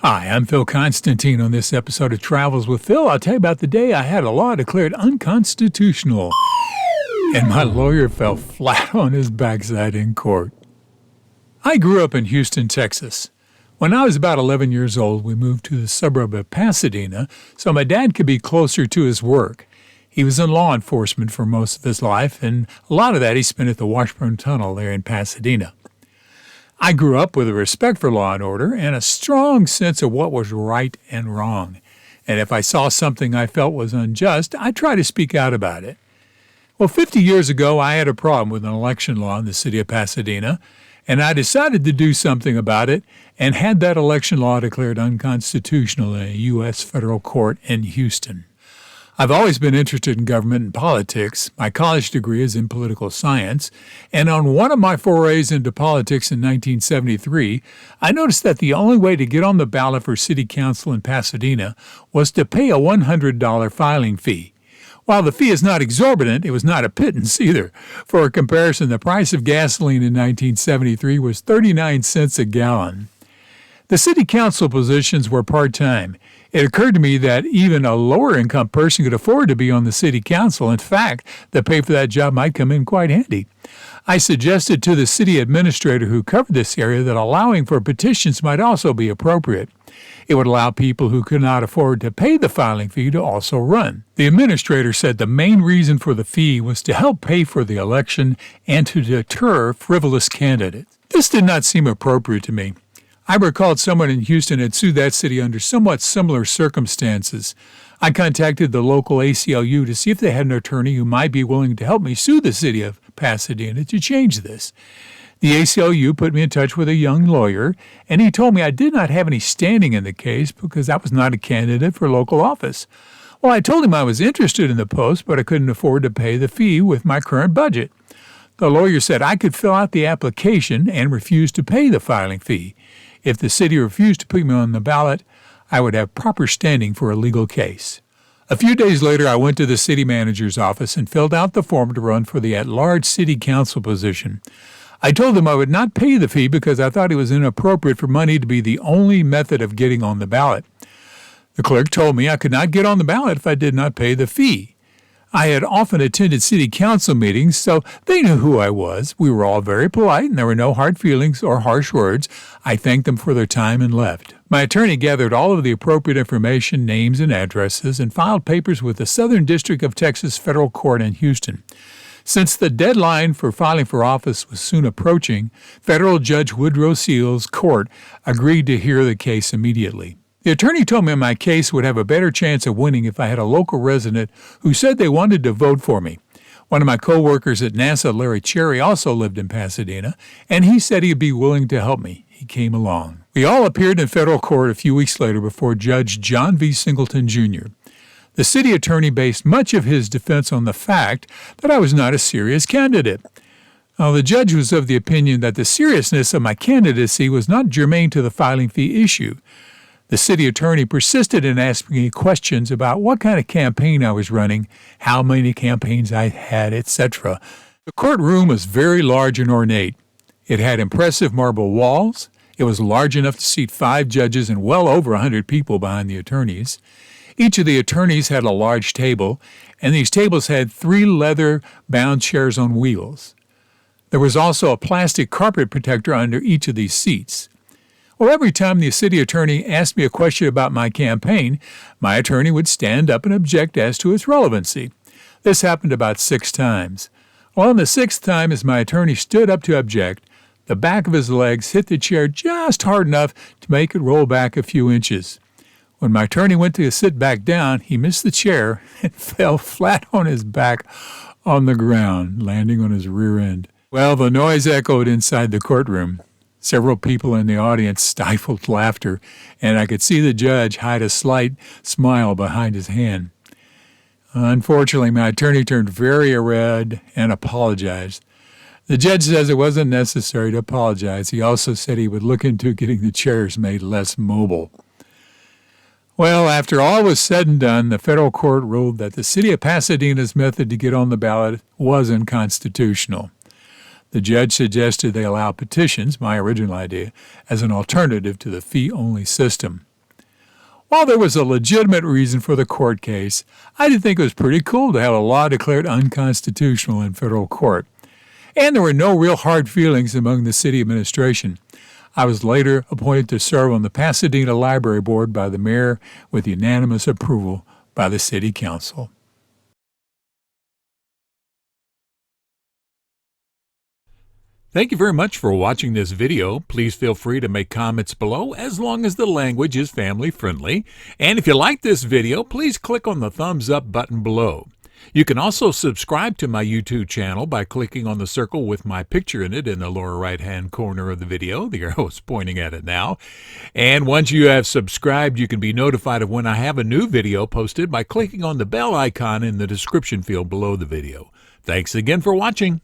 Hi, I'm Phil Constantine. On this episode of Travels with Phil, I'll tell you about the day I had a law declared unconstitutional, and my lawyer fell flat on his backside in court. I grew up in Houston, Texas. When I was about 11 years old, we moved to the suburb of Pasadena so my dad could be closer to his work. He was in law enforcement for most of his life, and a lot of that he spent at the Washburn Tunnel there in Pasadena. I grew up with a respect for law and order and a strong sense of what was right and wrong. And if I saw something I felt was unjust, I tried to speak out about it. Well, 50 years ago, I had a problem with an election law in the city of Pasadena, and I decided to do something about it and had that election law declared unconstitutional in a U.S. federal court in Houston. I've always been interested in government and politics. My college degree is in political science, and on one of my forays into politics in 1973, I noticed that the only way to get on the ballot for city council in Pasadena was to pay a $100 filing fee. While the fee is not exorbitant, it was not a pittance either. For a comparison, the price of gasoline in 1973 was 39 cents a gallon. The city council positions were part-time. It occurred to me that even a lower-income person could afford to be on the city council. In fact, the pay for that job might come in quite handy. I suggested to the city administrator who covered this area that allowing for petitions might also be appropriate. It would allow people who could not afford to pay the filing fee to also run. The administrator said the main reason for the fee was to help pay for the election and to deter frivolous candidates. This did not seem appropriate to me. I recalled someone in Houston had sued that city under somewhat similar circumstances. I contacted the local ACLU to see if they had an attorney who might be willing to help me sue the city of Pasadena to change this. The ACLU put me in touch with a young lawyer, and he told me I did not have any standing in the case because I was not a candidate for local office. Well, I told him I was interested in the post, but I couldn't afford to pay the fee with my current budget. The lawyer said I could fill out the application and refuse to pay the filing fee. If the city refused to put me on the ballot, I would have proper standing for a legal case. A few days later, I went to the city manager's office and filled out the form to run for the at-large city council position. I told them I would not pay the fee because I thought it was inappropriate for money to be the only method of getting on the ballot. The clerk told me I could not get on the ballot if I did not pay the fee. I had often attended city council meetings, so they knew who I was. We were all very polite, and there were no hard feelings or harsh words. I thanked them for their time and left. My attorney gathered all of the appropriate information, names and addresses, and filed papers with the Southern District of Texas Federal Court in Houston. Since the deadline for filing for office was soon approaching, Federal Judge Woodrow Seals' court agreed to hear the case immediately. The attorney told me my case would have a better chance of winning if I had a local resident who said they wanted to vote for me. One of my co-workers at NASA, Larry Cherry, also lived in Pasadena, and he said he'd be willing to help me. He came along. We all appeared in federal court a few weeks later before Judge John V. Singleton, Jr. The city attorney based much of his defense on the fact that I was not a serious candidate. Now, the judge was of the opinion that the seriousness of my candidacy was not germane to the filing fee issue. The city attorney persisted in asking me questions about what kind of campaign I was running, how many campaigns I had, etc. The courtroom was very large and ornate. It had impressive marble walls. It was large enough to seat 5 judges and well over 100 people behind the attorneys. Each of the attorneys had a large table, and these tables had 3 leather-bound chairs on wheels. There was also a plastic carpet protector under each of these seats. Well, every time the city attorney asked me a question about my campaign, my attorney would stand up and object as to its relevancy. This happened about 6 times. Well, on the 6th time, as my attorney stood up to object, the back of his legs hit the chair just hard enough to make it roll back a few inches. When my attorney went to sit back down, he missed the chair and fell flat on his back on the ground, landing on his rear end. Well, the noise echoed inside the courtroom. Several people in the audience stifled laughter, and I could see the judge hide a slight smile behind his hand. Unfortunately, my attorney turned very red and apologized. The judge says it wasn't necessary to apologize. He also said he would look into getting the chairs made less mobile. Well, after all was said and done, the federal court ruled that the city of Pasadena's method to get on the ballot was unconstitutional. The judge suggested they allow petitions, my original idea, as an alternative to the fee-only system. While there was a legitimate reason for the court case, I did think it was pretty cool to have a law declared unconstitutional in federal court. And there were no real hard feelings among the city administration. I was later appointed to serve on the Pasadena Library Board by the mayor with unanimous approval by the city council. Thank you very much for watching this video. Please feel free to make comments below as long as the language is family friendly. And if you like this video, please click on the thumbs up button below. You can also subscribe to my YouTube channel by clicking on the circle with my picture in it in the lower right-hand corner of the video. The arrow is pointing at it now. And once you have subscribed, you can be notified of when I have a new video posted by clicking on the bell icon in the description field below the video. Thanks again for watching.